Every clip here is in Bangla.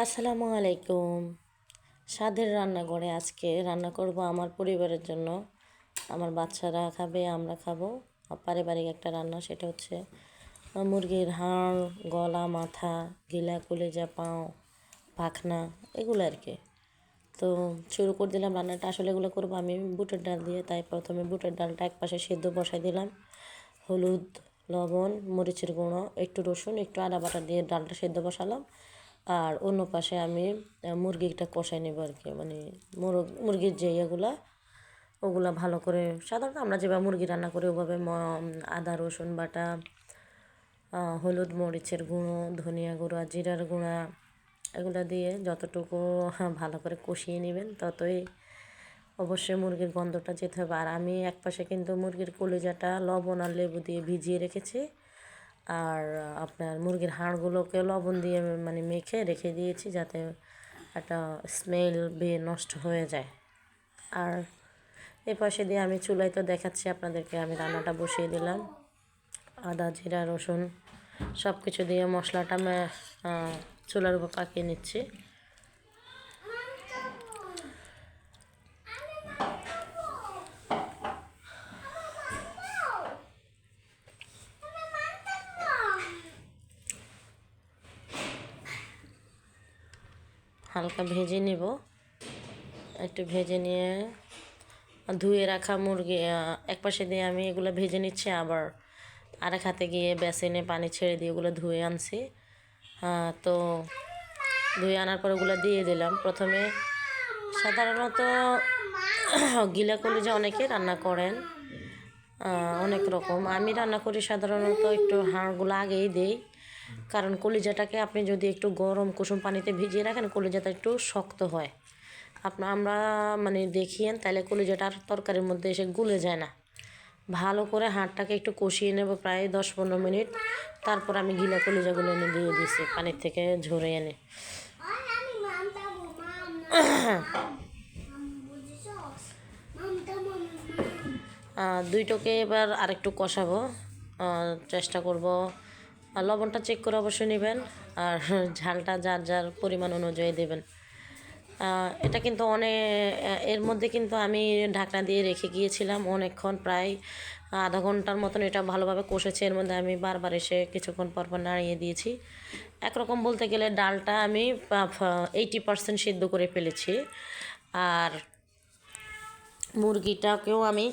আসসালামু আলাইকুম। স্বাদের রান্নাঘরে আজকে রান্না করব আমার পরিবারের জন্য। আমার বাচ্চারা খাবে, আমরা খাবো। পারিবারিক একটা রান্না, সেটা হচ্ছে মুরগির হাড়, গলা, মাথা, গিলা, কলিজা, পাও, পাখনা, এগুলো আর কি। তো শুরু করে দিলাম রান্নাটা। আসলে এগুলো করবো আমি বুটের ডাল দিয়ে, তাই প্রথমে বুটের ডালটা একপাশে সেদ্ধ বসাই দিলাম। হলুদ, লবণ, মরিচের গুঁড়ো, একটু রসুন, একটু আদা বাটা দিয়ে ডালটা সেদ্ধ বসালাম। আর অন্য পাশে আমি মুরগিটা কষাই নেব আর কি, মানে মুরগির যে ইয়েগুলা, ওগুলা ভালো করে সাধারণত আমরা যেভাবে মুরগি রান্না করি ওভাবে আদা রসুন বাটা, হলুদ মরিচের গুঁড়ো, ধনিয়া গুঁড়া, জিরার গুঁড়া, এগুলো দিয়ে যতটুকু ভালো করে কষিয়ে নেবেন ততই অবশ্যই মুরগির গন্ধটা যেতে হবে। আর আমি একপাশে কিন্তু মুরগির কলিজাটা লবণ আর লেবু দিয়ে ভিজিয়ে রেখেছি। আর আপনার মুরগির হাড়গুলোকে লবণ দিয়ে মানে মেখে রেখে দিয়েছি, যাতে একটা স্মেল বেয়ে নষ্ট হয়ে যায়। আর এ পাশে দিয়ে আমি চুলায় তো দেখাচ্ছি আপনাদেরকে, আমি রান্নাটা বসিয়ে দিলাম। আদা জিরা রসুন সব কিছু দিয়ে মশলাটা চুলার উপর পাকিয়ে নিচ্ছি। হালকা ভেজে নেব, একটু ভেজে নিয়ে ধুয়ে রাখা মুরগি একপাশে দিয়ে আমি এগুলো ভেজে নিচ্ছি। আবার আরেক হাতে গিয়ে বেসিনে পানি ছেড়ে দিয়ে ওগুলো ধুয়ে আনছি। তো ধুয়ে আনার পর ওগুলো দিয়ে দিলাম। প্রথমে সাধারণত গিলা কলিজা অনেকে রান্না করেন অনেক রকম। আমি রান্না করি সাধারণত একটু হাড়গুলো আগেই দিই, কারণ কলিজাটাকে আপনি যদি একটু গরম কুসুম পানিতে ভিজিয়ে রাখেন কলিজাটা একটু শক্ত হয়। আমরা মানে দেখিয়েন, তাহলে কলিজাটা আর তরকারির মধ্যে এসে গুলে যায় না। ভালো করে হাড়টাকে একটু কষিয়ে নেব প্রায় 10-15 মিনিট। তারপর আমি গিলা কলিজাগুলো এনে দিয়ে দিয়েছি পানির থেকে ঝরে এনে। দুইটাকে এবার আরেকটু কষাবো, চেষ্টা করব। লবণটা চেক করে অবশ্যই নেবেন, আর ঝালটা যার যার পরিমাণ অনুযায়ী দেবেন। এটা কিন্তু এর মধ্যে কিন্তু আমি ঢাকনা দিয়ে রেখে গিয়েছিলাম অনেকক্ষণ, প্রায় আধা ঘন্টার মতন এটা ভালোভাবে কষেছে। এর মধ্যে আমি বারবার এসে কিছুক্ষণ পরপর নাড়িয়ে দিয়েছি। একরকম বলতে গেলে ডালটা আমি 80% সিদ্ধ করে ফেলেছি। আর মুরগিটাকেও আমি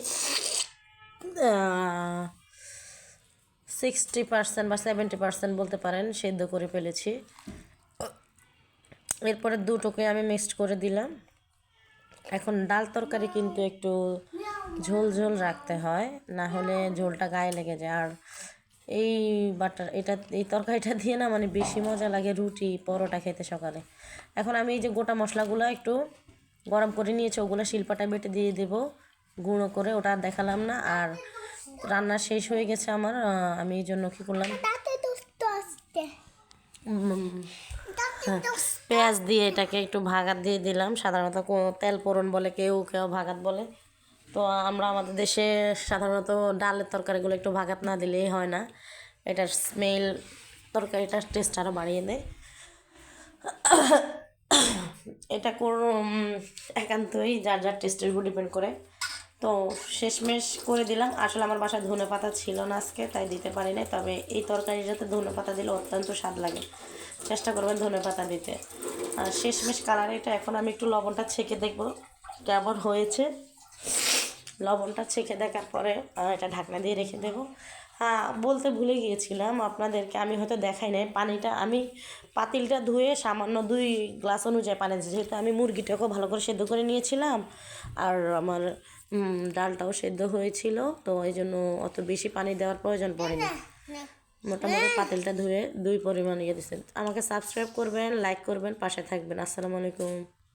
60% বা 70% বলতে পারেন সেদ্ধ করে ফেলেছি। এরপরে দুটোকে আমি মিক্সড করে দিলাম। এখন ডাল তরকারি কিন্তু একটু ঝোল ঝোল রাখতে হয়, না হলে ঝোলটা গায়ে লেগে যায়। আর এই তরকারিটা দিয়ে না মানে বেশি মজা লাগে রুটি পরোটা খেতে সকালে। এখন আমি এই যে গোটা মশলাগুলো একটু গরম করে নিয়েছি, ওগুলো শিলপাটা বেটে দিয়ে দেবো গুঁড়ো করে, ওটা দেখালাম না। আর রান্না শেষ হয়ে গেছে আমার, আমি এই জন্য কী করলাম, পেঁয়াজ দিয়ে এটাকে একটু ভাগাত দিয়ে দিলাম। সাধারণত তেল পোড়ন বলে, কেউ কেউ ভাগাত বলে। তো আমরা আমাদের দেশে সাধারণত ডালের তরকারিগুলো একটু ভাগাত না দিলেই হয় না, এটার স্মেল তরকারিটার টেস্ট আরও বাড়িয়ে দেয়। এটা একান্তই যার যার টেস্টের উপর ডিপেন্ড করে। তো শেষমেশ করে দিলাম। আসলে আমার বাসায় ধনে পাতা ছিল না আজকে, তাই দিতে পারি নাই। তবে এই তরকারিটাতে ধনে পাতা দিলে অত্যন্ত স্বাদ লাগে, চেষ্টা করবেন ধনে পাতা দিতে। আর শেষমেশ কালার এটা। এখন আমি একটু লবণটা ছেঁকে দেখব কেমন হয়েছে। লবণটা ছেঁকে দেখার পরে এটা ঢাকনা দিয়ে রেখে দেবো। বলতে ভুলে গিয়েছিলাম আপনাদেরকে, আমি হয়তো দেখাই নাই পানিটা। আমি পাতিলটা ধুয়ে সামান্য 2 গ্লাস অনুযায়ী পানি, যেহেতু আমি মুরগিটাকেও ভালো করে সেদ্ধ করে নিয়েছিলাম আর আমার ডালটাও সেদ্ধ হয়েছিল, তো এই জন্য অত বেশি পানি দেওয়ার প্রয়োজন পড়েনি। মোটামুটি পাতিলটা ধুয়ে 2 পরিমাণ দিচ্ছেন। আমাকে সাবস্ক্রাইব করবেন, লাইক করবেন, পাশে থাকবেন। আসসালামু আলাইকুম।